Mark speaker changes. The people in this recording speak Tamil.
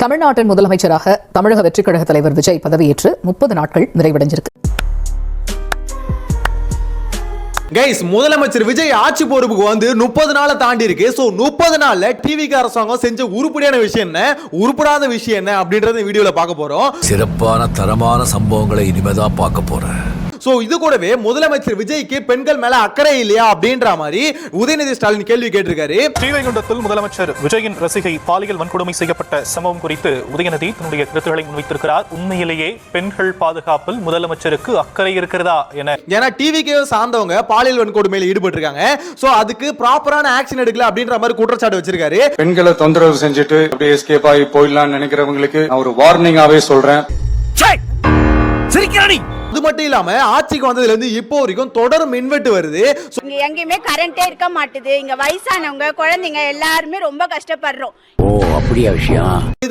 Speaker 1: தமிழ்நாட்டின் முதலமைச்சராக தமிழக வெற்றிக் கழக தலைவர் விஜய் பதவியேற்று 30 நாட்கள் நிறைவடைஞ்சிருக்கு.
Speaker 2: கைஸ், முதலமைச்சர் விஜய் ஆட்சி பொறுப்புக்கு வந்து 30 நாளை தாண்டி இருக்கு. சோ 30 நாள்ல டிவிக்கு அரசாங்கம் செஞ்ச உருப்படியான விஷயம் என்ன, உருப்படாத விஷயம் என்ன அப்படின்றத வீடியோல பார்க்க போறோம்.
Speaker 3: சிறப்பான தரமான சம்பவங்களை இனிமேதான் பார்க்க போறேன்.
Speaker 2: சோ இது கூடவே முதலமைச்சர் விஜய்க்கு பெண்கள் மேல அக்கறை இல்லையா அப்படின்ற மாதிரி உதயநிதி ஸ்டாலின் கேள்வி கேட்டிருக்காரு.
Speaker 4: ஸ்ரீவைகுண்டத்தில் முதலமைச்சர் விஜயின் ரசிகை பாலியல் வன்கொடுமை செய்யப்பட்ட சம்பவம் குறித்து உதயநிதி தன்னுடைய கருத்துக்களை முன்வைத்திருக்கிறார். உண்மையிலேயே பெண்கள் பாதுகாப்பில் முதலமைச்சருக்கு அக்கறை இருக்கிறதா என.
Speaker 2: ஏன்னா டிவிக்கு சார்ந்தவங்க பாலியல் வன்கொடுமையில் ஈடுபட்டு இருக்காங்க. சோ அதுக்கு ப்ராப்பரான ஆக்ஷன் எடுக்கல அப்படின்ற மாதிரி குற்றச்சாட்டு வச்சிருக்காரு.
Speaker 5: பெண்களை தொந்தரவு செஞ்சுட்டு அப்படியே எஸ்கேப் ஆகி போயிடலாம்னு நினைக்கிறவங்களுக்கு நான் ஒரு வார்னிங்காவே சொல்றேன்.
Speaker 2: அது மட்டும் இல்லாம ஆட்சிக்கு வந்ததுல இருந்து இப்போ வரைக்கும் தொடர் மின்வெட்டு வருது.
Speaker 6: இங்க எங்கேயுமே கரண்டே இருக்க மாட்டுது. இங்க வயசானவங்க, குழந்தைங்க எல்லாருமே ரொம்ப கஷ்டப்படுறோம்.
Speaker 3: ஓ, அப்படியா விஷயம்?
Speaker 2: இது